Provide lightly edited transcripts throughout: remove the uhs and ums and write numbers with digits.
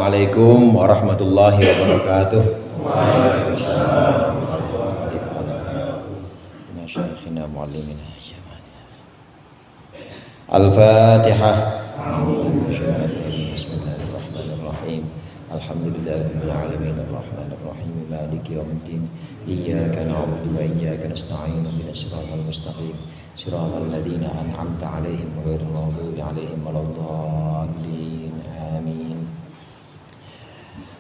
Assalamualaikum warahmatullahi wabarakatuh. Al-Fatihah. Bismillahirrahmanirrahim. Alhamdulillahirabbil alamin arrahmanir rahim maliki yaumiddin. Iyyaka na'budu wa iyyaka nasta'in ihdinas siratal mustaqim siratal ladzina an'amta 'alaihim ghairil maghdubi 'alaihim waladdallin. Amin.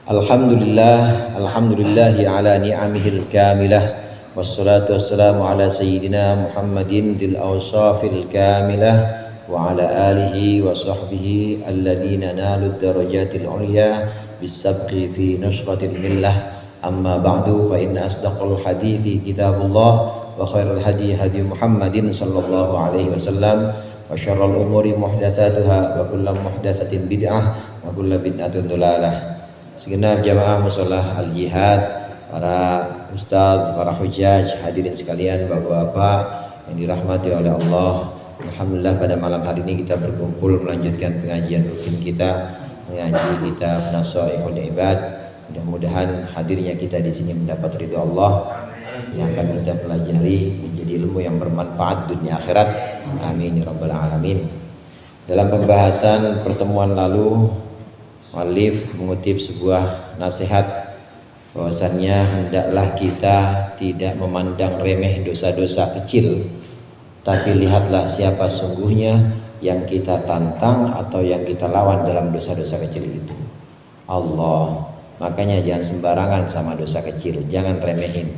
Alhamdulillahi ala ni'amihil kamilah, wassalatu wassalamu ala sayyidina Muhammadin dil awsafil kamilah wa ala alihi wa sahbihi alladhina nalu darajatil ulya bisabqi fi nusratil millah. Amma ba'du, fa inna asdaqal hadithi kitabullah wa khairal hadi hadi Muhammadin sallallahu alaihi wasallam wa syarrul umuri muhdatsatuha wa kullu muhdatsatin bid'ah wa kullu bid'atin dhalalah. Segenap jamaah musholah al-jihad, para ustaz, para hujjaj, hadirin sekalian, bapak-bapak yang dirahmati oleh Allah. Alhamdulillah pada malam hari ini kita berkumpul melanjutkan pengajian rutin kita, mengaji kitab Nashaikhul Ibad. Mudah-mudahan hadirnya kita di sini mendapat ridho Allah yang akan kita pelajari menjadi ilmu yang bermanfaat dunia akhirat. Amin ya rabbal alamin. Dalam pembahasan pertemuan lalu, muallif mengutip sebuah nasihat bahwasannya hendaklah kita tidak memandang remeh dosa-dosa kecil, tapi lihatlah siapa sungguhnya yang kita tantang atau yang kita lawan dalam dosa-dosa kecil itu, Allah. Makanya jangan sembarangan sama dosa kecil, jangan remehin.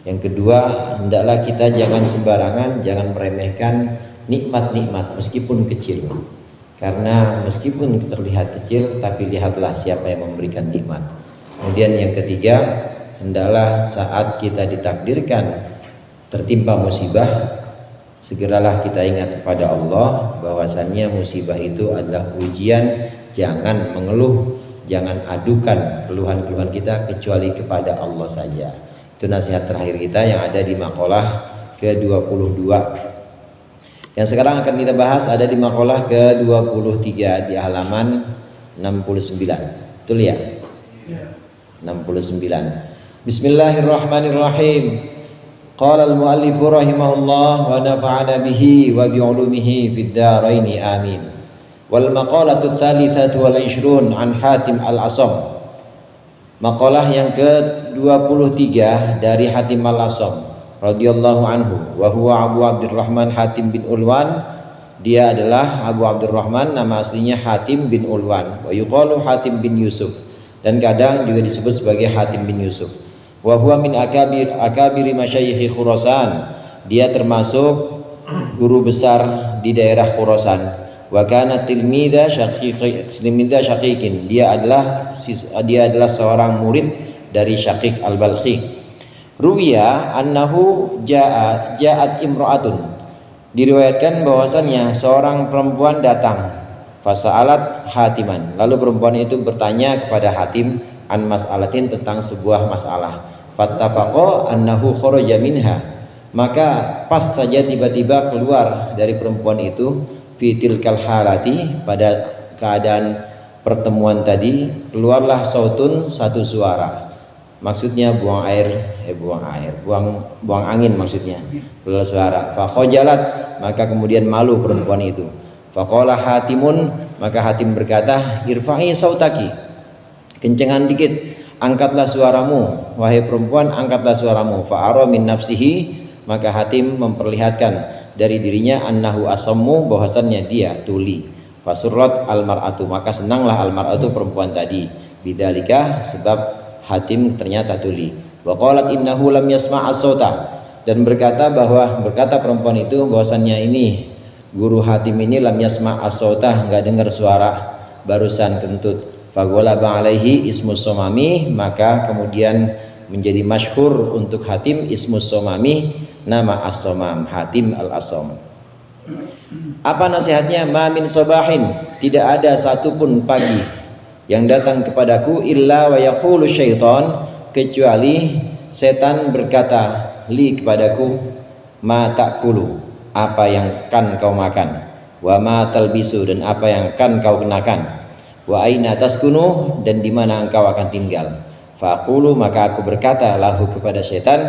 Yang kedua, hendaklah kita jangan sembarangan, jangan meremehkan nikmat-nikmat meskipun kecil. Karena meskipun terlihat kecil, tapi lihatlah siapa yang memberikan nikmat. Kemudian yang ketiga, hendaklah saat kita ditakdirkan tertimpa musibah, segeralah kita ingat kepada Allah bahwasannya musibah itu adalah ujian. Jangan mengeluh, jangan adukan keluhan-keluhan kita kecuali kepada Allah saja. Itu nasihat terakhir kita yang ada di maqalah ke-22. Yang sekarang akan kita bahas ada di maqalah ke-23 di halaman 69. Betul ya? 69. Bismillahirrahmanirrahim. Qala al-muallif rahimahullah wa nafa'ana bihi wa bi 'ulumihi fid dharain amin. Wal maqalatu tsalitsatu wal 'ishrun an Hatim al-Asam. Maqalah yang ke-23 dari Hatim al-Asam radhiyallahu anhu, wa huwa Abu Abdurrahman Hatim bin Ulwan. Dia adalah Abu Abdurrahman, nama aslinya Hatim bin Ulwan, wa yuqalu Hatim bin Yusuf, dan kadang juga disebut sebagai Hatim bin Yusuf. Wa huwa min akabiri masyayikh Khurasan. Dia termasuk guru besar di daerah Khurasan. Wa kana tilmidza syaqiqin. Dia adalah seorang murid dari Syaqiq al-Balkhi. Ruwiya annahu ja'at imra'atun. Diriwayatkan bahwasannya seorang perempuan datang, fasa'alat Hatiman. Lalu perempuan itu bertanya kepada Hatim an mas'alatin, tentang sebuah masalah. Fattafaqa annahu kharaja minha. Maka pas saja tiba-tiba keluar dari perempuan itu, fitil kalhalati, pada keadaan pertemuan tadi, keluarlah sautun, satu suara. Maksudnya buang angin maksudnya. Keluar suara. Fa khajalat, maka kemudian malu perempuan itu. Faqala Hatimun, maka Hatim berkata, irfa'i sautaki, kencengan dikit, angkatlah suaramu, wahai perempuan, angkatlah suaramu. Fa'ara min nafsihi, maka Hatim memperlihatkan dari dirinya annahu asammu, bahwasannya dia tuli. Fasurrat almar'atu, maka senanglah almar'atu, perempuan tadi, bidzalika, sebab Hatim ternyata tuli. Wa qalat innahu lam yasma' as-sauta, dan berkata perempuan itu bahwasannya ini guru Hatim ini lam yasma' as-sauta, enggak dengar suara barusan kentut. Faghalaba alaihi ismus somami, maka kemudian menjadi masyhur untuk Hatim ismus somami, nama as-somam, Hatim al-Asam. Apa nasihatnya? Ma min sobahin, tidak ada satupun pagi yang datang kepadaku illa wa yaqulu syaitan, kecuali setan berkata li kepadaku, ma ta'kulu, apa yang kan kau makan, wa ma talbisu, dan apa yang kan kau kenakan. wa aina taskunu, dan di mana engkau akan tinggal. Faqulu, maka aku berkata lahu kepada setan,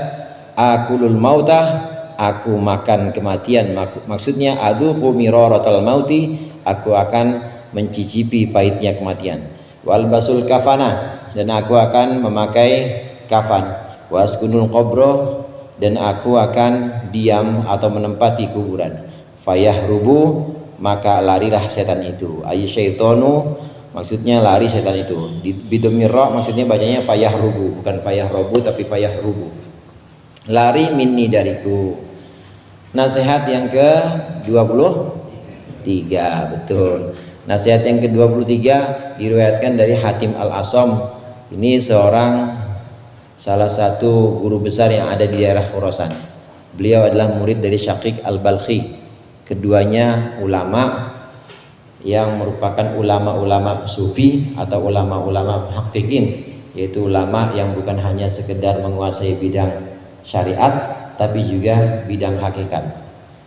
akulul mauta, aku makan kematian, maksudnya aduqu miraratal mauti, aku akan mencicipi pahitnya kematian. Wal basul kafana, dan aku akan memakai kafan. Waskunul qabro, dan aku akan diam atau menempati kuburan. Fayahrubu, maka larilah setan itu. Syaitonu, maksudnya lari setan itu. Bidomiro, maksudnya bacanya fayahrubu, bukan fayahrubu tapi fayahrubu. Lari minni, dariku. Nasihat yang ke-23, betul. Nasihat yang ke-23 diriwayatkan dari Hatim Al-Asam. Ini salah satu guru besar yang ada di daerah Khurasan. Beliau adalah murid dari Syaqiq Al-Balkhi. Keduanya ulama yang merupakan ulama-ulama sufi atau ulama-ulama hakikin, yaitu ulama yang bukan hanya sekedar menguasai bidang syariat tapi juga bidang hakikat.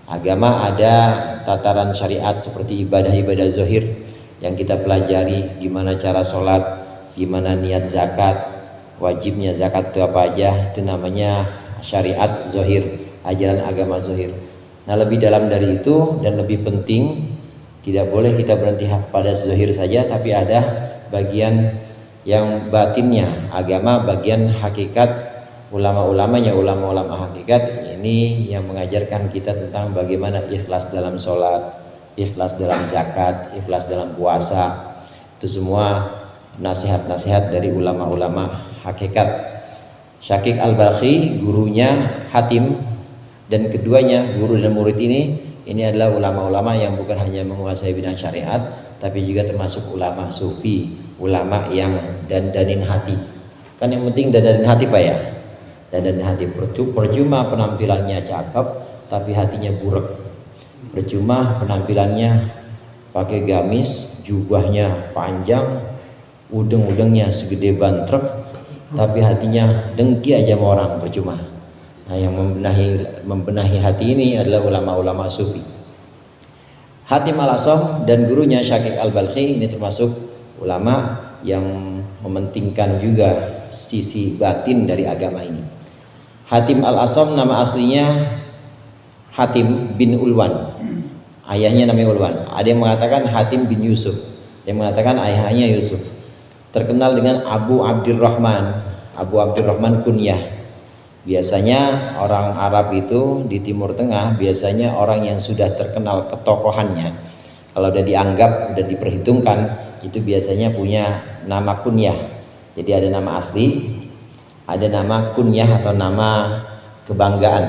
Agama ada tataran syariat seperti ibadah-ibadah zahir yang kita pelajari, gimana cara sholat, gimana niat zakat, wajibnya zakat itu apa aja, itu namanya syariat zahir, ajaran agama zahir. Nah, lebih dalam dari itu dan lebih penting, tidak boleh kita berhenti pada zahir saja, tapi ada bagian yang batinnya. Agama bagian hakikat, ulama-ulamanya ulama-ulama hakikat ini yang mengajarkan kita tentang bagaimana ikhlas dalam sholat, ikhlas dalam zakat, ikhlas dalam puasa. Itu semua nasihat-nasihat dari ulama-ulama hakikat. Syaqiq Al-Balkhi gurunya Hatim, dan keduanya guru dan murid ini adalah ulama-ulama yang bukan hanya menguasai bidang syariat tapi juga termasuk ulama sufi, ulama yang dandanin hati. Kan yang penting dandanin hati Pak ya. Dandanin hati, percuma penampilannya cakep tapi hatinya buruk. Percuma penampilannya pakai gamis, jubahnya panjang, udeng-udengnya segede ban truk, tapi hatinya dengki aja sama orang, percuma. Nah, yang membenahi hati ini adalah ulama-ulama sufi. Hatim Al-Asam dan gurunya Syaqiq Al-Balkhi ini termasuk ulama yang mementingkan juga sisi batin dari agama ini. Hatim Al-Asam nama aslinya Hatim bin Ulwan. Ayahnya namanya Ulwan. Ada yang mengatakan Hatim bin Yusuf, yang mengatakan ayahnya Yusuf. Terkenal dengan Abu Abdurrahman. Abu Abdurrahman kunyah. Biasanya orang Arab itu di Timur Tengah, biasanya orang yang sudah terkenal ketokohannya, kalau udah dianggap, udah diperhitungkan, itu biasanya punya nama kunyah. Jadi ada nama asli, ada nama kunyah atau nama kebanggaan.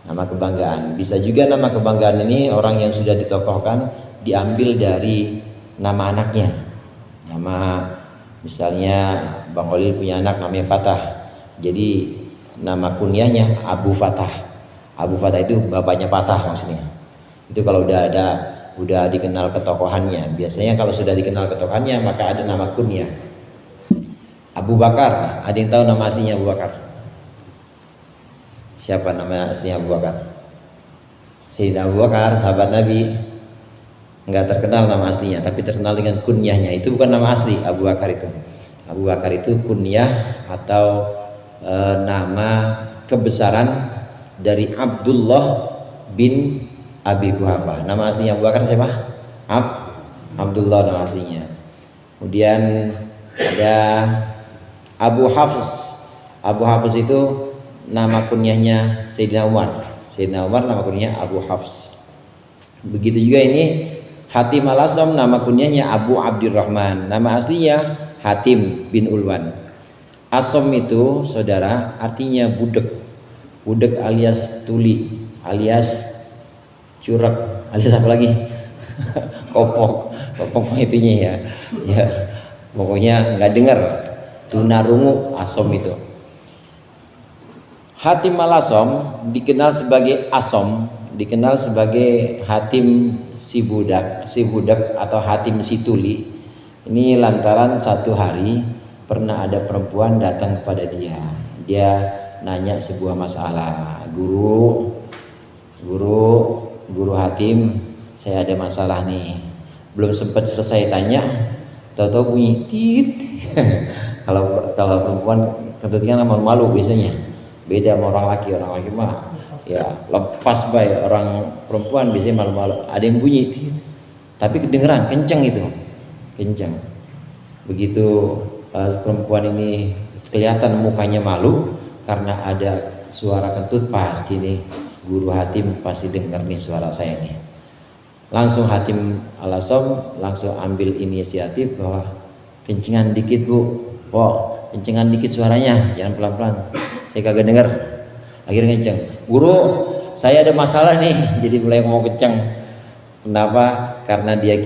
Nama kebanggaan. Bisa juga nama kebanggaan ini orang yang sudah ditokohkan diambil dari nama anaknya. Nama, misalnya Bang Olil punya anak namanya Fatah. Jadi nama kunyahnya Abu Fatah. Abu Fatah itu bapaknya Fatah maksudnya. Itu kalau udah dikenal ketokohannya. Biasanya kalau sudah dikenal ketokohannya maka ada nama kunyah. Abu Bakar, ada yang tahu nama aslinya Abu Bakar? Siapa nama aslinya Abu Bakar? Sayyidina Abu Bakar, sahabat Nabi. Enggak terkenal nama aslinya, tapi terkenal dengan kunyahnya. Itu bukan nama asli Abu Bakar itu. Abu Bakar itu kunyah atau nama kebesaran dari Abdullah bin Abi Quhafah. Nama aslinya Abu Bakar siapa? Abdullah nama aslinya. Kemudian ada Abu Hafs. Abu Hafs itu nama kunyahnya Sayyidina Umar. Sayyidina Umar nama kunyahnya Abu Hafs. Begitu juga ini Hatim Al-Asam, nama kunyahnya Abu Abdurrahman. Nama aslinya Hatim bin Ulwan. Asom itu saudara artinya budek. Budek alias tuli, alias curak, alias apa lagi? Kopok itunya ya. Ya, pokoknya nggak dengar. Tunarungu asom itu. Hatim Al-Asam dikenal sebagai Asom, dikenal sebagai Hatim si budak atau Hatim si tuli. Ini lantaran satu hari pernah ada perempuan datang kepada dia. Dia nanya sebuah masalah. Guru Hatim, saya ada masalah nih. Belum sempat selesai tanya, tahu-tahu bunyi tit. Kalau perempuan kentutnya malu-malu biasanya, beda sama orang laki mah ya lepas bay, orang perempuan biasanya malu-malu, ada yang bunyi tit, tapi kedengeran kenceng itu, kenceng. Begitu perempuan ini kelihatan mukanya malu karena ada suara kentut, pasti nih guru Hatim pasti dengar nih suara saya nih. Langsung Hatim Al-Asom langsung ambil inisiatif bahwa kencengan dikit bu, kencengan dikit suaranya, jangan pelan-pelan, saya kagak dengar. Akhirnya kenceng, guru saya ada masalah nih, jadi mulai mau kenceng. Kenapa? Karena dia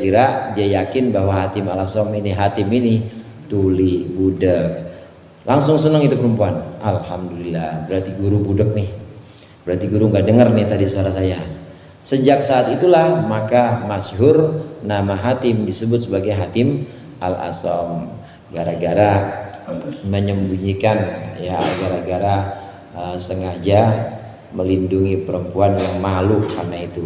yakin bahwa Hatim Al-Asom ini, Hatim ini tuli budak. Langsung seneng itu perempuan, alhamdulillah, berarti guru budak nih, berarti guru nggak dengar nih tadi suara saya. Sejak saat itulah maka masyhur nama Hatim disebut sebagai Hatim Al-Asom, gara-gara menyembunyikan, ya gara-gara sengaja melindungi perempuan yang malu karena itu.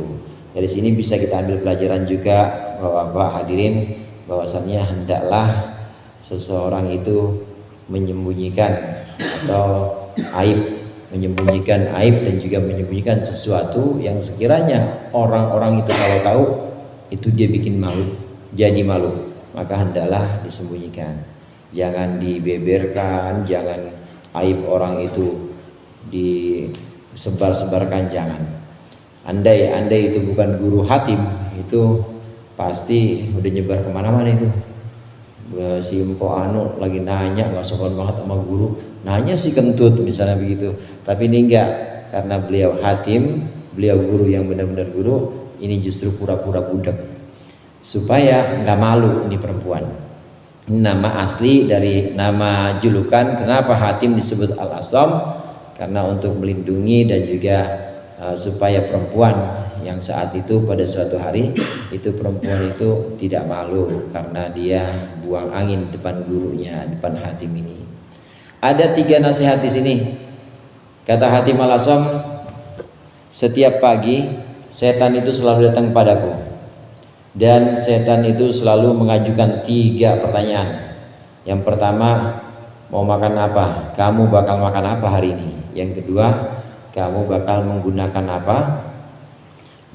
Dari sini bisa kita ambil pelajaran juga Bapak hadirin, bahwasannya hendaklah seseorang itu menyembunyikan atau menyembunyikan aib dan juga menyembunyikan sesuatu yang sekiranya orang-orang itu kalau tahu itu dia bikin malu, jadi malu, maka hendaklah disembunyikan, jangan dibeberkan, jangan aib orang itu disebar-sebarkan, jangan. Andai itu bukan guru Hatim, itu pasti udah nyebar kemana-mana itu. Si Mpo Anu lagi nanya, nggak sopan banget sama guru, nanya si kentut misalnya begitu. Tapi ini enggak, karena beliau Hatim, beliau guru yang benar-benar guru, ini justru pura-pura budak supaya nggak malu ini perempuan. Ini nama asli dari nama julukan. Kenapa Hatim disebut Al-Asom? Karena untuk melindungi dan juga supaya perempuan yang saat itu pada suatu hari itu perempuan itu tidak malu karena dia buang angin depan gurunya, depan Hatim ini. Ada 3 nasihat di sini. Kata Hatim Al-Asom, setiap pagi setan itu selalu datang padaku dan setan itu selalu mengajukan 3 pertanyaan. Yang pertama, mau makan apa? Kamu bakal makan apa hari ini? Yang kedua, kamu bakal menggunakan apa?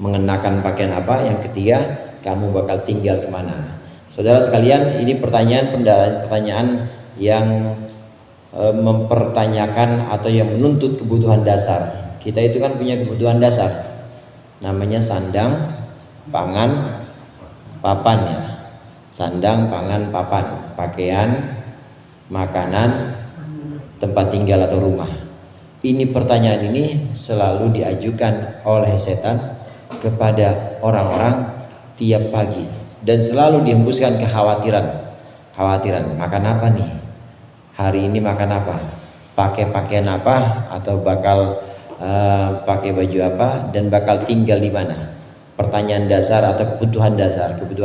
Mengenakan pakaian apa? Yang ketiga, kamu bakal tinggal kemana? Saudara sekalian, ini pertanyaan yang mempertanyakan atau yang menuntut kebutuhan dasar. Kita itu kan punya kebutuhan dasar, namanya sandang, pangan, papan ya. Sandang, pangan, papan, pakaian, makanan, tempat tinggal atau rumah. Ini pertanyaan ini selalu diajukan oleh setan kepada orang-orang tiap pagi dan selalu dihembuskan kekhawatiran, makan apa nih hari ini, makan apa, pakai pakaian apa, atau bakal pakai baju apa, dan bakal tinggal di mana. Pertanyaan dasar atau kebutuhan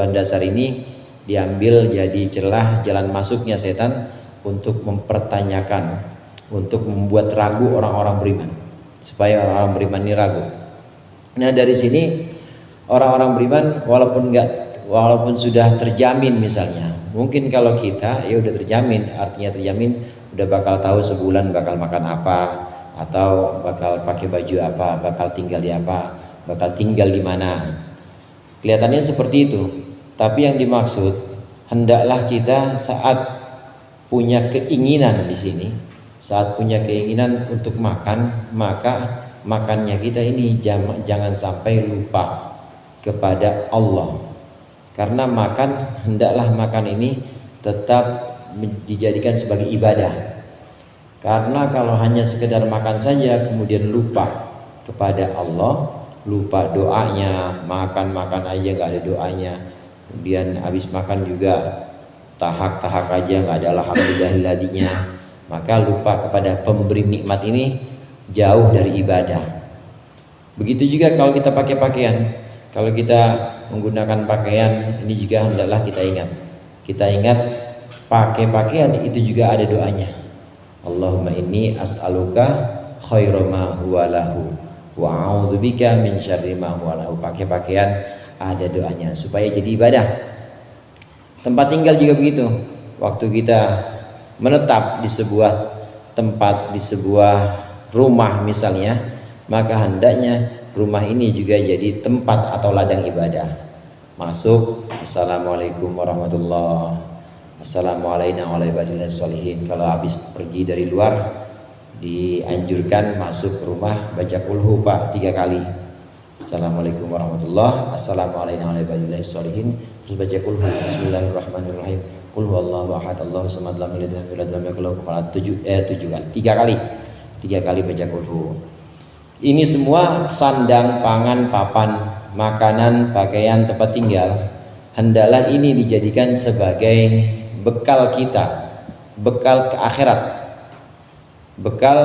dasar ini diambil jadi celah jalan masuknya setan untuk mempertanyakan, untuk membuat ragu orang-orang beriman, supaya orang-orang beriman ini ragu. Nah dari sini orang-orang beriman walaupun sudah terjamin, misalnya mungkin kalau kita ya udah terjamin, artinya terjamin udah bakal tahu sebulan bakal makan apa, atau bakal pakai baju apa, bakal tinggal di apa, bakal tinggal di mana. Kelihatannya seperti itu, tapi yang dimaksud hendaklah kita saat punya keinginan di sini, saat punya keinginan untuk makan, maka makannya kita ini jangan sampai lupa kepada Allah. Karena hendaklah makan ini tetap dijadikan sebagai ibadah. Karena kalau hanya sekedar makan saja kemudian lupa kepada Allah, lupa doanya, makan aja nggak ada doanya, kemudian habis makan juga tahak aja nggak ada alhamdulillahilladzinya, maka lupa kepada pemberi nikmat ini, jauh dari ibadah. Begitu juga kalau kita pakai pakaian, kalau kita menggunakan pakaian ini juga hendaklah kita ingat pakai pakaian itu juga ada doanya. Allahumma inni as'aluka khairu ma huwa lahu wa a'udzubika min syarri ma huwa lahu. Pakai pakaian ada doanya supaya jadi ibadah. Tempat tinggal juga begitu. Waktu kita menetap di sebuah tempat, di sebuah rumah misalnya, maka hendaknya rumah ini juga jadi tempat atau ladang ibadah. Masuk, assalamualaikum warahmatullah, assalamualaikum warahmatullahi wabarakatuh. Kalau habis pergi dari luar, dianjurkan masuk ke rumah baca kulhu Pak 3 kali. Assalamualaikum warahmatullah, assalamualaikum warahmatullahi wabarakatuh. Terus baca kulhu, bismillahirrahmanirrahim. Qul huwallahu ahad, Allahu samad, lam yalid walam yulad walam yakul lahu kufuwan ahad. 7 kali. 3 kali. 3 kali baca kulhu. Ini semua sandang, pangan, papan, makanan, pakaian, tempat tinggal, hendaklah ini dijadikan sebagai bekal kita, bekal ke akhirat, bekal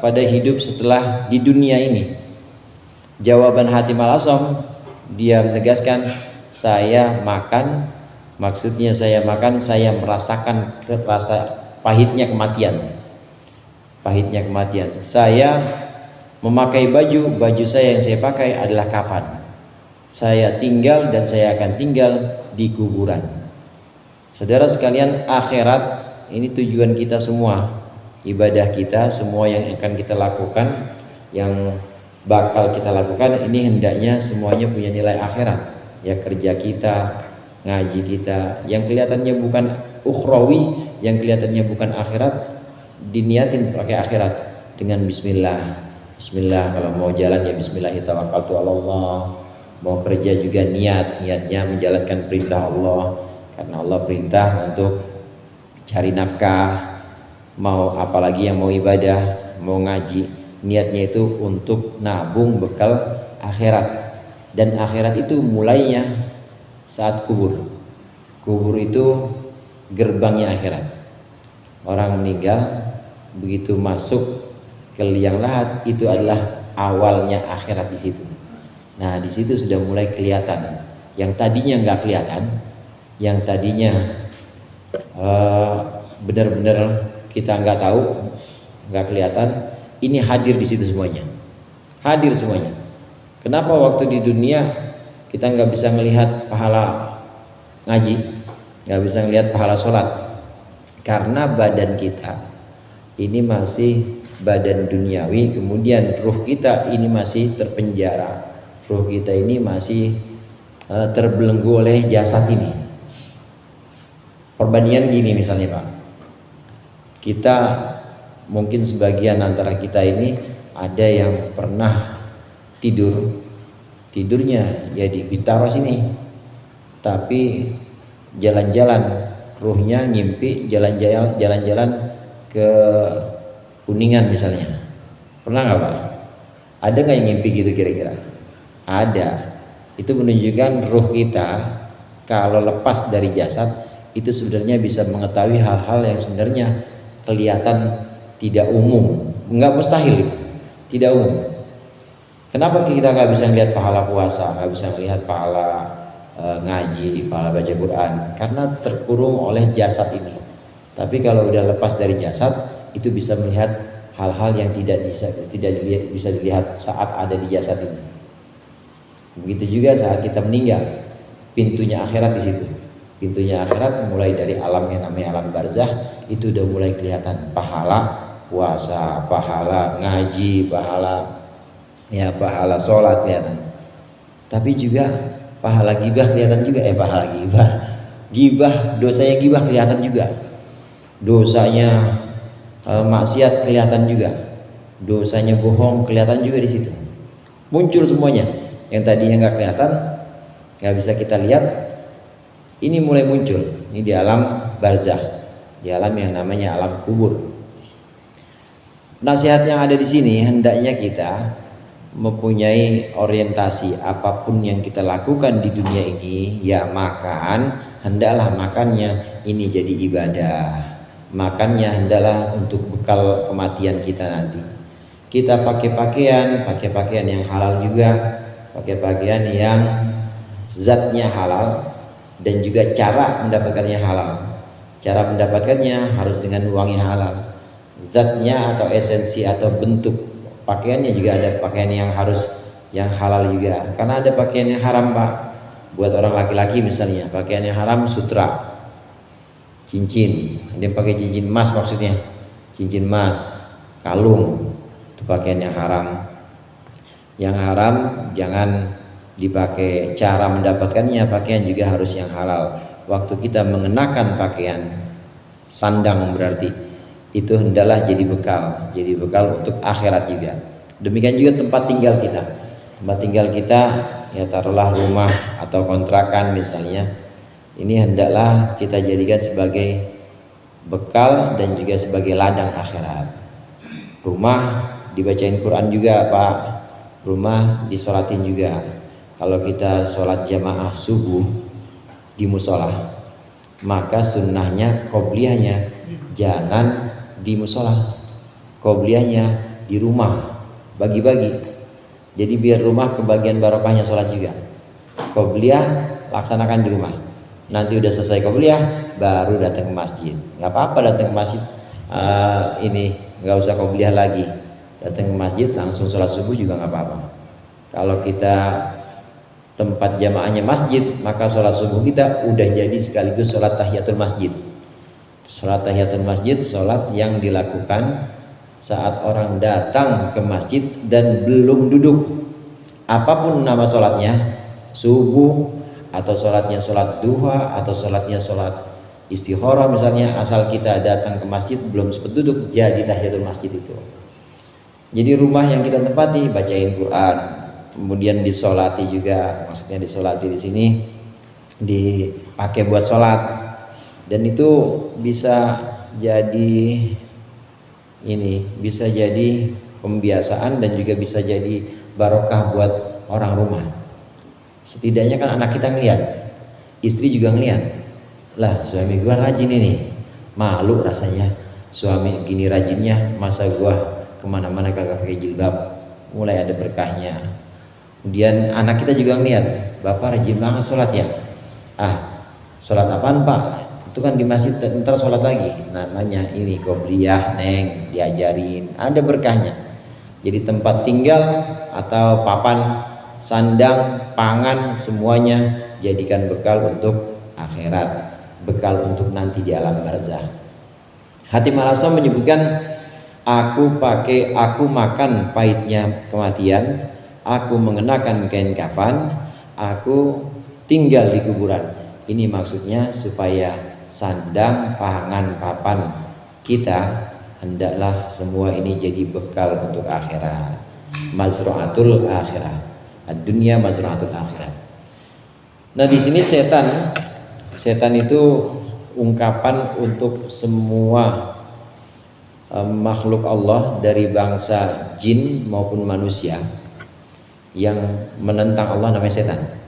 pada hidup setelah di dunia ini. Jawaban Hatim Al-Asam, dia menegaskan, saya makan, maksudnya saya makan, saya merasakan rasa pahitnya kematian. Pahitnya kematian. Saya memakai baju saya yang saya pakai adalah kafan. Saya tinggal dan saya akan tinggal di kuburan. Saudara sekalian, akhirat ini tujuan kita semua. Ibadah kita, semua yang akan kita lakukan, yang bakal kita lakukan, ini hendaknya semuanya punya nilai akhirat. Ya, kerja kita, ngaji kita, yang kelihatannya bukan ukhrawi, yang kelihatannya bukan akhirat, diniatin pakai akhirat dengan bismillah. Bismillah, kalau mau jalan ya bismillahirrahmanirrahim. Mau kerja juga niatnya menjalankan perintah Allah, karena Allah perintah untuk cari nafkah. Mau apalagi yang mau ibadah, mau ngaji, niatnya itu untuk nabung bekal akhirat. Dan akhirat itu mulainya saat kubur. Kubur itu gerbangnya akhirat. Orang meninggal, begitu masuk ke liang lahat, itu adalah awalnya akhirat di situ. Nah, di situ sudah mulai kelihatan. Yang tadinya nggak kelihatan, yang tadinya benar-benar kita nggak tahu, nggak kelihatan, ini hadir di situ semuanya. Hadir semuanya. Kenapa waktu di dunia kita nggak bisa melihat pahala ngaji, nggak bisa melihat pahala sholat? Karena badan kita ini masih badan duniawi, kemudian ruh kita ini masih terpenjara, ruh kita ini masih terbelenggu oleh jasad ini. Perbandingan gini misalnya Pak, kita mungkin sebagian antara kita ini ada yang pernah tidurnya ya di Bintaro sini, tapi jalan-jalan ruhnya ngimpi jalan-jalan ke Kuningan misalnya. Pernah nggak Pak? Ada nggak yang ngimpi gitu kira-kira? Ada. Itu menunjukkan ruh kita kalau lepas dari jasad itu sebenarnya bisa mengetahui hal-hal yang sebenarnya kelihatan tidak umum, nggak mustahil gitu, tidak umum. Kenapa kita nggak bisa melihat pahala puasa, nggak bisa melihat pahala ngaji, pahala baca Quran? Karena terkurung oleh jasad ini. Tapi kalau udah lepas dari jasad, itu bisa melihat hal-hal yang tidak bisa dilihat saat ada di jasad ini. Begitu juga saat kita meninggal, pintunya akhirat di situ. Pintunya akhirat mulai dari alam yang namanya alam barzah, itu udah mulai kelihatan pahala puasa, pahala ngaji, pahala sholat kelihatan. Tapi juga pahala gibah kelihatan juga, dosanya gibah kelihatan juga, dosanya maksiat kelihatan juga, dosanya bohong kelihatan juga di situ. Muncul semuanya yang tadinya nggak kelihatan, nggak bisa kita lihat, ini mulai muncul. Ini di alam barzakh, di alam yang namanya alam kubur. Nasihat yang ada di sini, hendaknya kita mempunyai orientasi apapun yang kita lakukan di dunia ini, ya makan, hendaklah makannya ini jadi ibadah. Makannya hendaklah untuk bekal kematian kita nanti. Kita pakai pakaian yang halal juga, pakai pakaian yang zatnya halal, dan juga cara mendapatkannya halal. Cara mendapatkannya harus dengan uang yang halal. Zatnya atau esensi atau bentuk pakaiannya juga ada pakaian yang harus yang halal juga. Karena ada pakaian yang haram Pak. Buat orang laki-laki misalnya, pakaian yang haram sutra. cincin, ada yang pakai cincin emas, maksudnya cincin emas, kalung, itu pakaian yang haram. Yang haram jangan dipakai. Cara mendapatkannya pakaian juga harus yang halal. Waktu kita mengenakan pakaian sandang berarti itu hendaklah jadi bekal untuk akhirat juga. Demikian juga tempat tinggal kita. Tempat tinggal kita, ya taruhlah rumah atau kontrakan misalnya, ini hendaklah kita jadikan sebagai bekal dan juga sebagai ladang akhirat. Rumah dibacain Quran juga Pak, rumah disolatin juga. Kalau kita sholat jamaah subuh di musola, maka sunnahnya qobliyahnya jangan di musola, qobliyahnya di rumah, bagi-bagi. Jadi biar rumah kebagian barokahnya sholat juga. Qobliyah laksanakan di rumah. Nanti udah selesai qobliyah baru datang ke masjid. Nggak apa-apa datang ke masjid, ini nggak usah qobliyah lagi. Datang ke masjid langsung sholat subuh juga nggak apa-apa. Kalau kita tempat jamaahnya masjid, maka sholat subuh kita udah jadi sekaligus sholat tahiyatul masjid. Sholat tahiyatul masjid, sholat yang dilakukan saat orang datang ke masjid dan belum duduk. Apapun nama sholatnya, subuh atau sholatnya sholat duha atau sholatnya sholat istikharah misalnya, asal kita datang ke masjid belum sempat duduk, jadi tahiyatul masjid itu. Jadi rumah yang kita tempati bacain Quran, kemudian disolati juga, maksudnya disolati di sini dipakai buat sholat, dan itu bisa jadi bisa jadi pembiasaan dan juga bisa jadi barokah buat orang rumah. Setidaknya kan anak kita ngeliat, istri juga ngeliat, lah suami gua rajin ini, malu rasanya suami gini rajinnya, masa gua kemana-mana kagak pakai jilbab, mulai ada berkahnya. Kemudian anak kita juga ngeliat, bapak rajin banget sholat ya, sholat apaan pak? Itu kan di masjid, ntar sholat lagi. Namanya ini qobliyah neng, diajarin, ada berkahnya. Jadi tempat tinggal atau papan, sandang, pangan, semuanya jadikan bekal untuk akhirat, bekal untuk nanti di alam barzah. Hatim al-Asam menyebutkan, aku makan pahitnya kematian, aku mengenakan kain kafan, aku tinggal di kuburan. Ini maksudnya supaya sandang, pangan, papan kita hendaklah semua ini jadi bekal untuk akhirat. Mazra'atul akhirat. Ad-dunya mazra'atul akhirat. Nah, di sini setan itu ungkapan untuk semua makhluk Allah dari bangsa jin maupun manusia yang menentang Allah, namanya setan.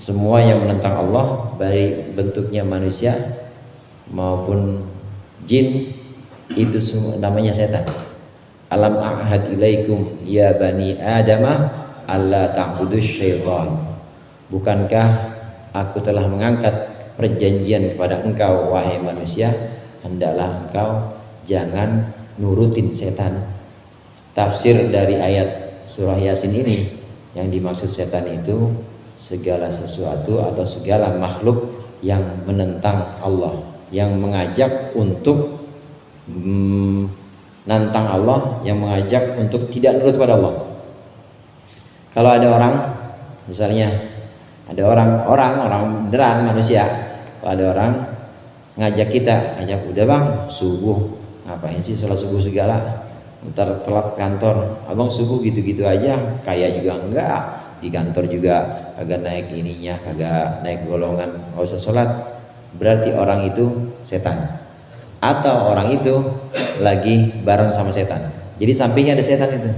Semua yang menentang Allah, baik bentuknya manusia maupun jin, itu semua namanya setan. Alam a'had ilaikum ya bani adamah alla ta'budus syaitan. Bukankah aku telah mengangkat perjanjian kepada engkau wahai manusia, hendaklah engkau jangan nurutin setan. Tafsir dari ayat surah Yasin ini, yang dimaksud setan itu segala sesuatu atau segala makhluk yang menentang Allah, yang mengajak untuk nantang Allah, yang mengajak untuk tidak nurut pada Allah. Kalau ada orang, misalnya ada orang beneran manusia, kalau ada orang ngajak kita, udah bang subuh, ngapain sih sholat subuh segala, ntar telat kantor, abang subuh gitu-gitu aja, kaya juga enggak, di kantor juga kagak naik ininya, kagak naik golongan, nggak usah sholat. Berarti orang itu setan, atau orang itu lagi bareng sama setan. Jadi sampingnya ada setan itu,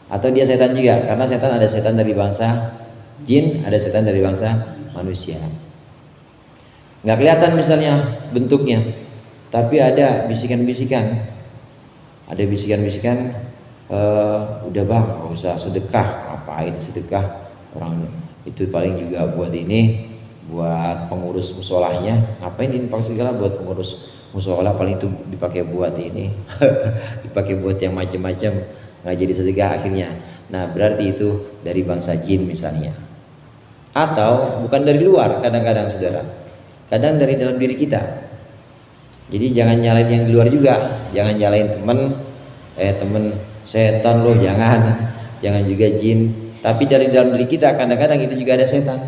atau dia setan juga, karena setan ada setan dari bangsa jin, ada setan dari bangsa manusia. Nggak kelihatan misalnya bentuknya, tapi ada bisikan-bisikan, udah bang nggak usah sedekah, ngapain sedekah, orang itu paling juga buat ini, buat pengurus musolahnya, ngapain infak segala buat pengurus musola, paling itu dipakai buat ini dipakai buat yang macam-macam, nggak jadi sedekah akhirnya. Nah berarti itu dari bangsa jin misalnya, atau bukan dari luar. Kadang-kadang saudara, kadang dari dalam diri kita. Jadi jangan nyalain yang di luar juga, jangan nyalain temen setan loh, jangan juga jin. Tapi dari dalam diri kita kadang-kadang itu juga ada setan.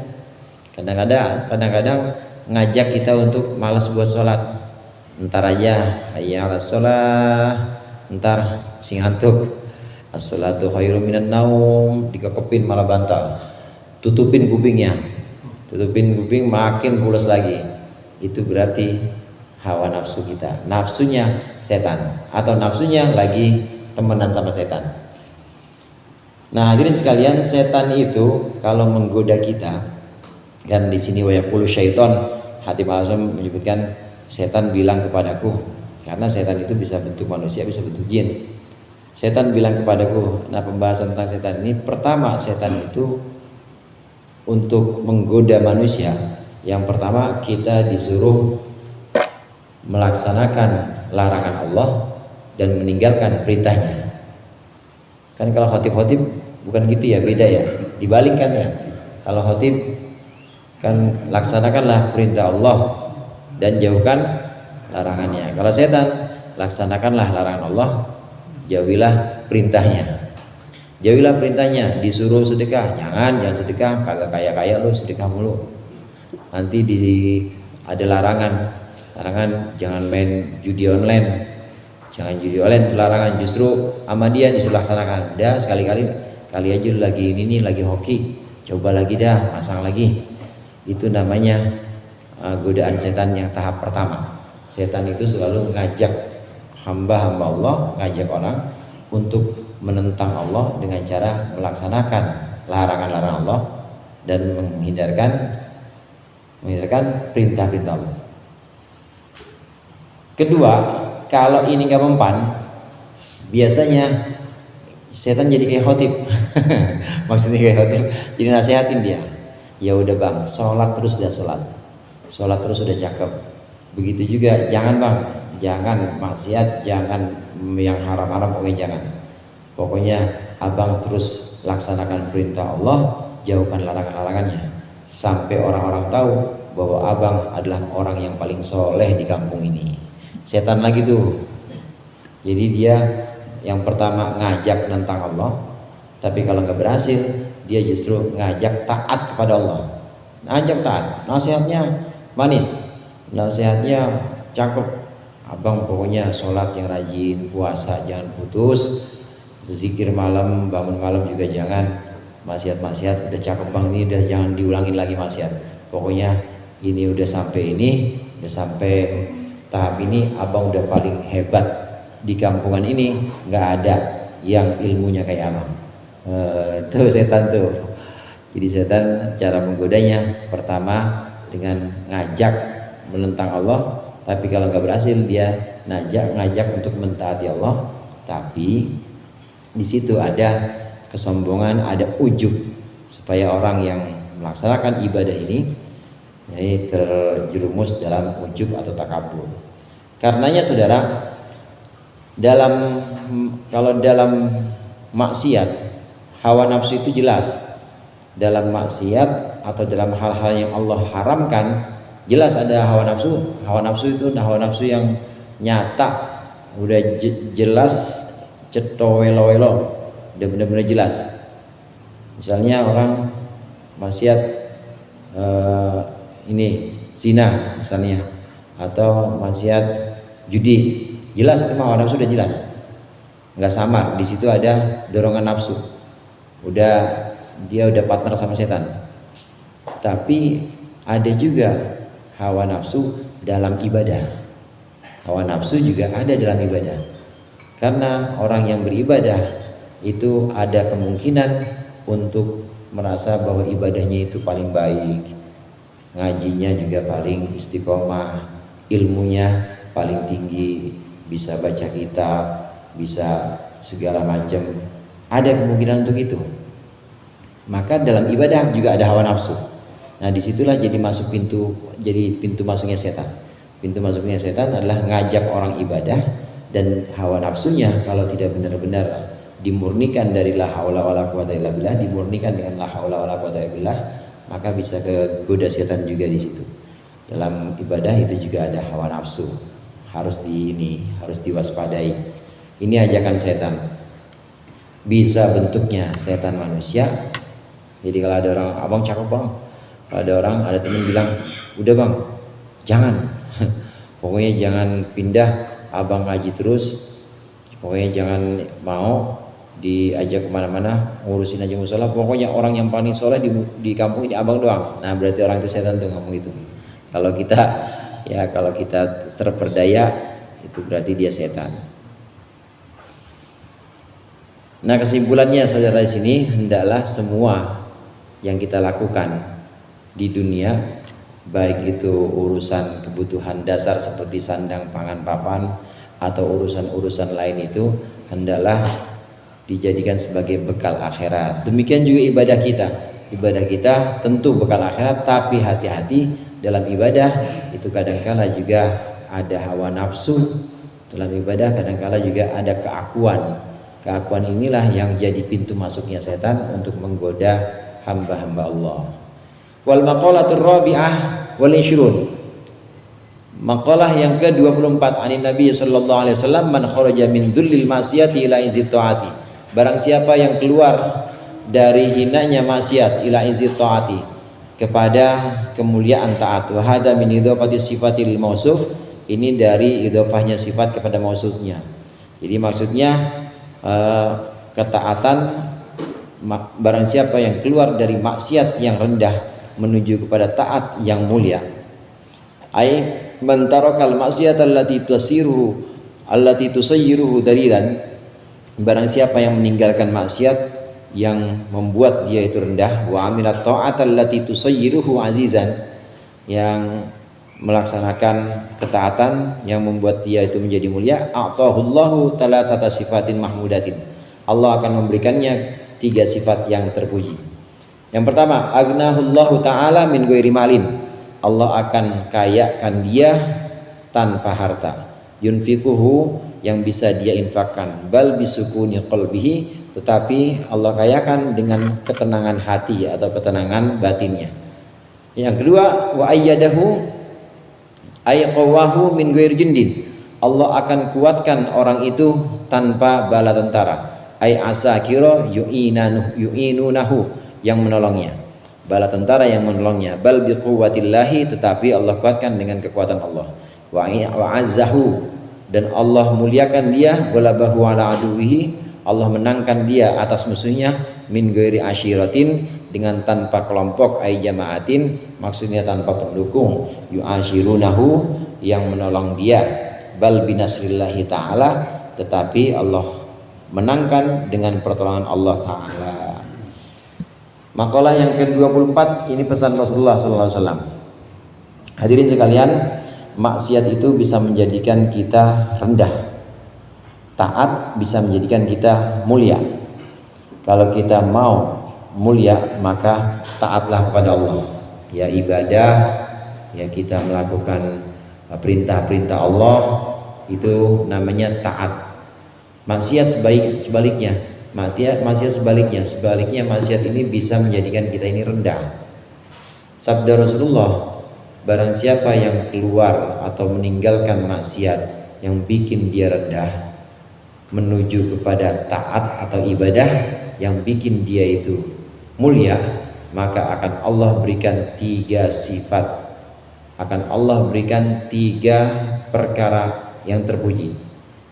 Kadang-kadang ngajak kita untuk malas buat sholat. Ntar aja, hayya 'alas sholah, ntar sing ngantuk. As-sholatu khairum minan naum, dikekepin malah bantal. Tutupin kuping makin pulas lagi. Itu berarti hawa nafsu kita, nafsunya setan, atau nafsunya lagi temenan sama setan. Nah, hadirin sekalian, setan itu kalau menggoda kita, dan di sini wa yaqulu syaiton, Hatib Al-Azam menyebutkan setan bilang kepadaku, karena setan itu bisa bentuk manusia, bisa bentuk jin. Setan bilang kepadaku. Nah, pembahasan tentang setan ini, pertama, setan itu untuk menggoda manusia, yang pertama kita disuruh melaksanakan larangan Allah dan meninggalkan perintahnya. Kan kalau khotib bukan gitu ya, beda ya, dibalikkan ya. Kalau khotib kan laksanakanlah perintah Allah dan jauhkan larangannya. Kalau setan, laksanakanlah larangan Allah, jauhilah perintahnya. Jauhilah perintahnya. Disuruh sedekah, jangan sedekah, kagak kaya lu, sedekah mulu. Nanti ada larangan jangan main judi online. Jangan judi online, itu larangan. Justru sama dia disuruh laksanakan. Dah sekali-kali aja lagi ini lagi hoki, coba lagi dah, masang lagi. Itu namanya godaan setan yang tahap pertama. Setan itu selalu ngajak hamba-hamba Allah, ngajak orang untuk menentang Allah dengan cara melaksanakan larangan-larangan Allah dan menghindarkan perintah-perintah Allah. Kedua, kalau ini nggak mempan, biasanya setan jadi kayak khotib. Maksudnya kayak khotib, jadi nasihatin dia. Ya udah bang, sholat terus udah cakep. Begitu juga, jangan bang, jangan maksiat, jangan yang haram-haram, pokoknya abang terus laksanakan perintah Allah, jauhkan larangan-larangannya, sampai orang-orang tahu bahwa abang adalah orang yang paling soleh di kampung ini. Setan lagi tuh, jadi dia yang pertama ngajak tentang Allah, tapi kalau nggak berhasil, dia justru ngajak taat kepada Allah. Ngajak taat, nasihatnya manis, nasihatnya cakep. Abang pokoknya sholat yang rajin, puasa jangan putus, zikir malam, bangun malam juga jangan. Maksiat udah cakep bang, ini udah jangan diulangin lagi maksiat. Pokoknya ini udah sampai tahap ini, abang udah paling hebat di kampungan ini, nggak ada yang ilmunya kayak abang. Tuh setan tuh. Jadi setan cara menggodanya, pertama dengan ngajak menentang Allah, tapi kalau nggak berhasil dia ngajak untuk mentaati Allah, tapi di situ ada kesombongan, ada ujub, supaya orang yang melaksanakan ibadah ini terjerumus dalam ujub atau takabur. Karenanya saudara, kalau dalam maksiat, hawa nafsu itu jelas. Dalam maksiat atau dalam hal-hal yang Allah haramkan, jelas ada hawa nafsu. Hawa nafsu itu hawa nafsu yang nyata, udah jelas, cetowelo-welo, udah benar-benar jelas. Misalnya orang maksiat ini zina misalnya, atau maksiat judi, jelas itu hawa nafsu udah jelas, nggak samar. Di situ ada dorongan nafsu, dia udah partner sama setan. Tapi ada juga hawa nafsu dalam ibadah. Hawa nafsu juga ada dalam ibadah, karena orang yang beribadah itu ada kemungkinan untuk merasa bahwa ibadahnya itu paling baik, ngajinya juga paling istiqomah, ilmunya paling tinggi, bisa baca kitab, bisa segala macam. Ada kemungkinan untuk itu. Maka dalam ibadah juga ada hawa nafsu. Nah, disitulah jadi pintu masuknya setan. Pintu masuknya setan adalah ngajak orang ibadah, dan hawa nafsunya kalau tidak benar-benar dimurnikan dari la haula wala quwata illa billah, dimurnikan dengan la haula wala quwata illa billah, maka bisa kegoda setan juga di situ. Dalam ibadah itu juga ada hawa nafsu, harus diwaspadai. Ini ajakan setan. Bisa bentuknya setan manusia. Jadi kalau ada orang, abang cakep bang, kalau ada teman bilang, udah bang, jangan, pokoknya jangan pindah, abang ngaji terus, pokoknya jangan mau diajak kemana-mana, ngurusin aja musola, pokoknya orang yang paling soleh di kampung ini abang doang. Nah berarti orang itu setan tuh ngomong itu. Kalau kita terperdaya, itu berarti dia setan. Nah kesimpulannya saudara di sini, hendaklah semua yang kita lakukan di dunia, baik itu urusan kebutuhan dasar seperti sandang, pangan, papan, atau urusan-urusan lain itu, hendaklah dijadikan sebagai bekal akhirat. Demikian juga ibadah kita. Ibadah kita tentu bekal akhirat, tapi hati-hati dalam ibadah itu kadangkala juga ada hawa nafsu. Dalam ibadah kadangkala juga ada keakuan. Keakuan inilah yang jadi pintu masuknya setan untuk menggoda hamba-hamba Allah. Wal maqalatur rabi'ah wal 20. Maqalah yang ke-24 anin Nabi sallallahu alaihi wasallam, man kharaja min dhullil ma'siyati ila izzit taati. Barang siapa yang keluar dari hinanya maksiat ila izzit taati, kepada kemuliaan taat. Wa hadza min idhofati sifatil mausuf. Ini dari idhofahnya sifat kepada mausufnya. Jadi maksudnya ketaatan, barang siapa yang keluar dari maksiat yang rendah menuju kepada taat yang mulia. Ai man tarakal maksiat allati tusayyiruhu dalilan. Barang siapa yang meninggalkan maksiat yang membuat dia itu rendah, wa amilat ta'at allati tusayyiruhu azizan, yang melaksanakan ketaatan yang membuat dia itu menjadi mulia, a'tahullahu thalathata sifatin mahmudatin. Allah akan memberikannya 3 sifat yang terpuji. Yang pertama, agnahullahu ta'ala min ghairi malin. Allah akan kayakan dia tanpa harta. Yunfikuhu, yang bisa dia infakkan, bal bisukuni qalbihi, tetapi Allah kayakan dengan ketenangan hati atau ketenangan batinnya. Yang kedua, wa ayyadahu ayqawahu min ghairi jundin. Allah akan kuatkan orang itu tanpa bala tentara. Ay asakira yu'inunahu, yang menolongnya. Bala tentara yang menolongnya. Bal biquwwatillahi, tetapi Allah kuatkan dengan kekuatan Allah. Wa azzahu, dan Allah muliakan dia. Walabahu ala aduwihi, Allah menangkan dia atas musuhnya. Min ghairi asyiratin, dengan tanpa kelompok. Ay jamaatin, maksudnya tanpa pendukung. Yu'ashirunahu, yang menolong dia. Bal binasrillahi ta'ala, tetapi Allah menangkan dengan pertolongan Allah Ta'ala. Makalah yang ke-24, ini pesan Rasulullah SAW. Hadirin sekalian, maksiat itu bisa menjadikan kita rendah, taat bisa menjadikan kita mulia. Kalau kita mau mulia, maka taatlah kepada Allah. Ya ibadah, ya kita melakukan perintah-perintah Allah, itu namanya taat. Maksiat sebaliknya, maksiat ini bisa menjadikan kita ini rendah. Sabda Rasulullah, barang siapa yang keluar atau meninggalkan maksiat yang bikin dia rendah menuju kepada taat atau ibadah yang bikin dia itu mulia, maka akan Allah berikan 3 sifat, akan Allah berikan 3 perkara yang terpuji,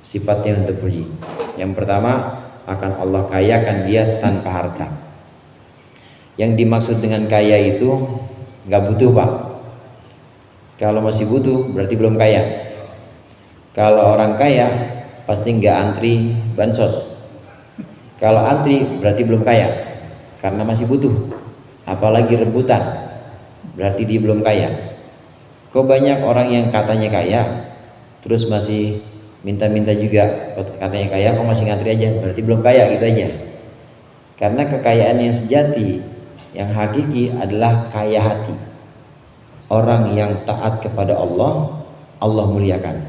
sifat yang terpuji. Yang pertama, akan Allah kayakan dia tanpa harta. Yang dimaksud dengan kaya itu nggak butuh pak. Kalau masih butuh berarti belum kaya. Kalau orang kaya pasti nggak antri bansos. Kalau antri berarti belum kaya, karena masih butuh. Apalagi rebutan, berarti dia belum kaya. Kok banyak orang yang katanya kaya terus masih minta-minta juga, katanya kaya kok masih ngantri aja, berarti belum kaya, gitu aja. Karena kekayaan yang sejati, yang hakiki adalah kaya hati. Orang yang taat kepada Allah, Allah muliakan.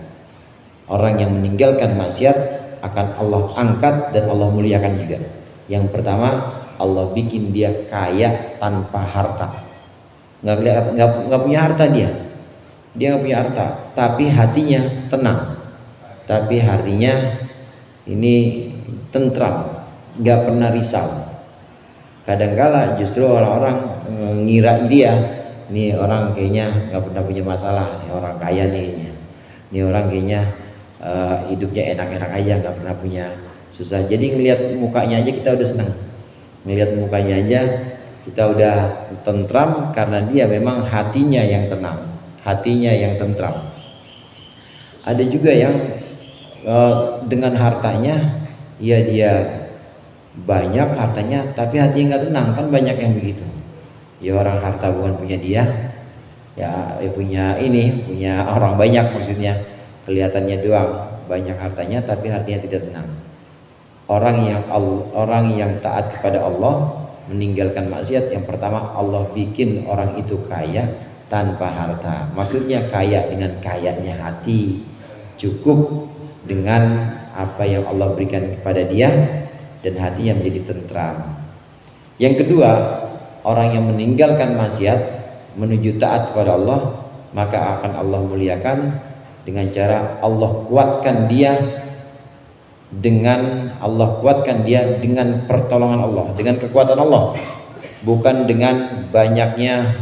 Orang yang meninggalkan maksiat akan Allah angkat dan Allah muliakan juga. Yang pertama, Allah bikin dia kaya tanpa harta. Nggak punya harta dia, dia nggak punya harta, tapi hatinya tenang, tapi hatinya ini tentram, nggak pernah risau. Kadangkala justru orang-orang ngira dia, nih orang kayaknya nggak pernah punya masalah, ini orang kaya nih, ini orang kayaknya hidupnya enak-enak aja, nggak pernah punya susah. Jadi ngelihat mukanya aja kita udah senang, ngelihat mukanya aja kita udah tentram karena dia memang hatinya yang tenang, hatinya yang tentram. Ada juga yang dengan hartanya, ya dia banyak hartanya tapi hatinya nggak tenang, kan banyak yang begitu. Ya orang harta bukan punya dia, ya punya ini, punya orang banyak maksudnya, kelihatannya doang banyak hartanya tapi hatinya tidak tenang. Orang yang taat kepada Allah, meninggalkan maksiat, yang pertama Allah bikin orang itu kaya tanpa harta. Maksudnya kaya dengan kayanya hati, cukup dengan apa yang Allah berikan kepada dia dan hatinya menjadi tentram. Yang kedua, orang yang meninggalkan maksiat menuju taat kepada Allah, maka akan Allah muliakan dengan cara Allah kuatkan dia dengan pertolongan Allah, dengan kekuatan Allah, bukan dengan banyaknya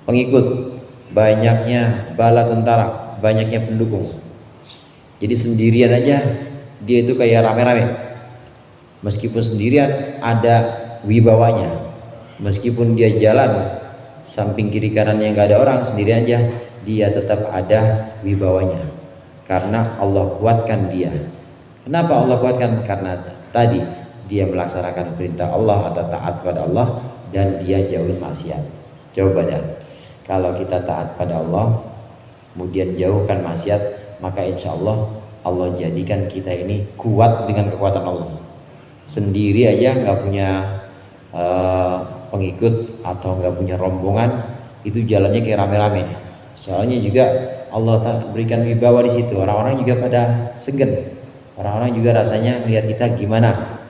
pengikut, banyaknya bala tentara, banyaknya pendukung. Jadi sendirian aja dia itu kayak rame-rame. Meskipun sendirian ada wibawanya, meskipun dia jalan samping kiri kanannya nggak ada orang, sendirian aja dia tetap ada wibawanya karena Allah kuatkan dia. Kenapa Allah kuatkan? Karena tadi dia melaksanakan perintah Allah atau taat pada Allah dan dia jauhin maksiat. Coba dah, kalau kita taat pada Allah kemudian jauhkan maksiat, maka insya Allah Allah jadikan kita ini kuat dengan kekuatan Allah. Sendiri aja nggak punya pengikut atau nggak punya rombongan, itu jalannya kayak rame-rame. Soalnya juga Allah berikan wibawa di situ, orang-orang juga pada segan, orang-orang juga rasanya melihat kita gimana.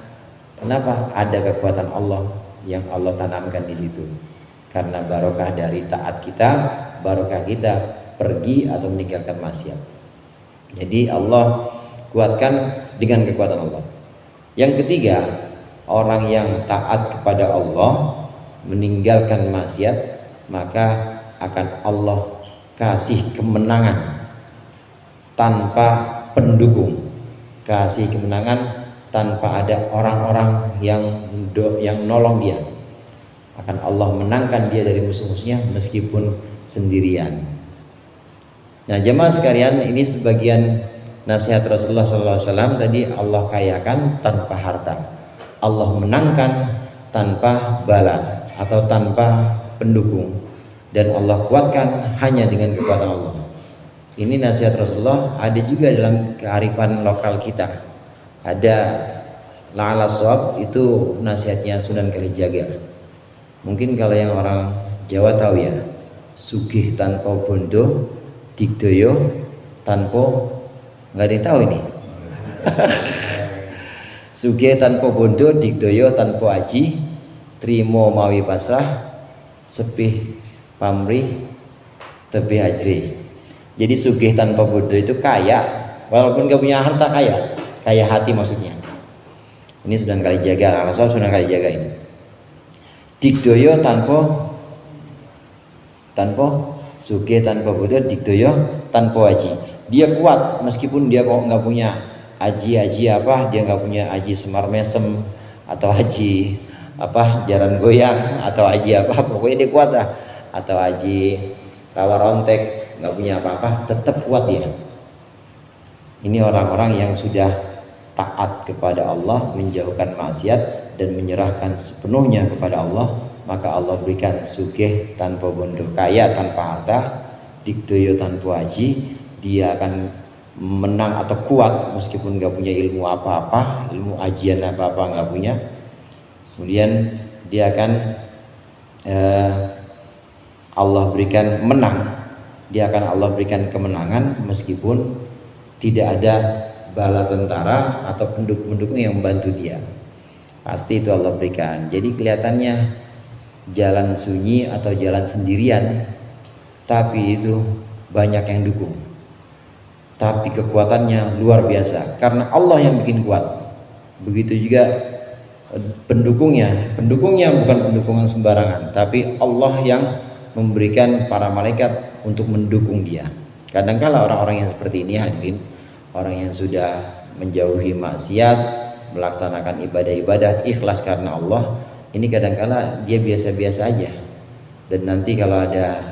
Kenapa? Ada kekuatan Allah yang Allah tanamkan di situ. Karena barokah dari taat kita, barokah kita pergi atau meninggalkan maksiat. Jadi Allah kuatkan dengan kekuatan Allah. Yang ketiga, orang yang taat kepada Allah meninggalkan maksiat, maka akan Allah kasih kemenangan tanpa pendukung, kasih kemenangan tanpa ada orang-orang yang nolong dia. Akan Allah menangkan dia dari musuh-musuhnya meskipun sendirian. Nah, jemaah sekalian, ini sebagian nasihat Rasulullah SAW. Tadi Allah kayakan tanpa harta, Allah menangkan tanpa bala atau tanpa pendukung, dan Allah kuatkan hanya dengan kekuatan Allah. Ini nasihat Rasulullah. Ada juga dalam kearifan lokal kita, ada la'ala shawab, itu nasihatnya Sunan Kalijaga. Mungkin kalau yang orang Jawa tahu ya, sugih tanpa bondo, digdaya tanpa, nggak ada yang tahu ini. Sugih tanpa bondo, digdaya tanpa aji, trimo mawi pasrah, sepih pamrih tebih ajri. Jadi sugih tanpa bondo itu kaya, walaupun nggak punya harta, kaya hati maksudnya. Ini Sunan Kalijaga, alasan Sunan Kalijaga ini. Digdaya tanpa sugih tanpa bondo, digdaya tanpa aji. Dia kuat meskipun dia kok nggak punya aji apa, dia nggak punya aji semar mesem atau aji apa jaran goyang atau aji apa, pokoknya dia kuat lah. Atau aji rawa rontek, nggak punya apa-apa, tetap kuat dia. Ini orang-orang yang sudah taat kepada Allah, menjauhkan maksiat dan menyerahkan sepenuhnya kepada Allah, maka Allah berikan sugih tanpa bondo, kaya tanpa harta, digdaya tanpa aji. Dia akan menang atau kuat meskipun nggak punya ilmu apa-apa, ilmu ajian apa-apa nggak punya. Kemudian dia akan Allah berikan menang, dia akan Allah berikan kemenangan meskipun tidak ada bala tentara atau pendukung yang membantu dia. Pasti itu Allah berikan. Jadi kelihatannya jalan sunyi atau jalan sendirian, tapi itu banyak yang dukung, tapi kekuatannya luar biasa karena Allah yang bikin kuat. Begitu juga pendukungnya bukan pendukungan sembarangan, tapi Allah yang memberikan para malaikat untuk mendukung dia. Kadangkala orang-orang yang seperti ini hadirin, orang yang sudah menjauhi maksiat, melaksanakan ibadah-ibadah ikhlas karena Allah, ini kadangkala dia biasa-biasa aja, dan nanti kalau ada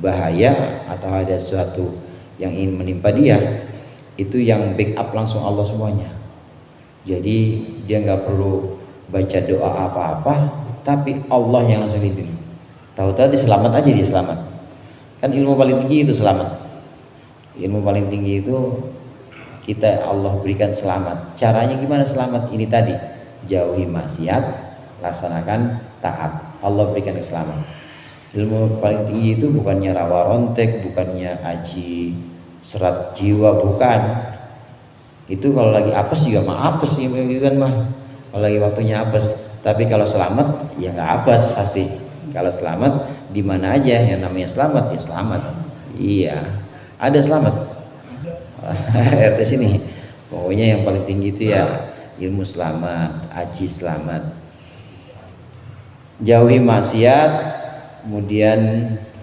bahaya atau ada sesuatu yang ingin menimpa dia, itu yang backup langsung Allah semuanya. Jadi dia nggak perlu baca doa apa-apa, tapi Allah yang langsung lindungi. Tahu-tahu diselamat aja, dia selamat. Kan ilmu paling tinggi itu selamat. Ilmu paling tinggi itu kita Allah berikan selamat. Caranya gimana selamat? Ini tadi, jauhi maksiat, laksanakan taat. Allah berikan selamat. Ilmu paling tinggi itu bukannya rawa rontek, bukannya aji serat jiwa, bukan. Itu kalau lagi apes juga mah apes gitu kan mah. Kalau lagi waktunya apes. Tapi kalau selamat ya nggak apes pasti. Kalau selamat di mana aja yang namanya selamat ya selamat. Iya, ada selamat. RT sini. Pokoknya yang paling tinggi itu ya ilmu selamat, aji selamat. Jauhi maksiat, kemudian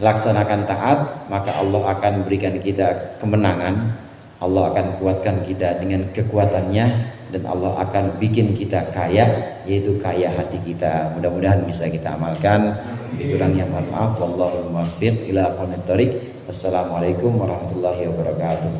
laksanakan taat, maka Allah akan berikan kita kemenangan. Allah akan kuatkan kita dengan kekuatannya, dan Allah akan bikin kita kaya, yaitu kaya hati kita. Mudah-mudahan bisa kita amalkan. Kurangnya mohon maaf. Wallahul muwaffiq ila aqwamit thoriq. Assalamualaikum warahmatullahi wabarakatuh.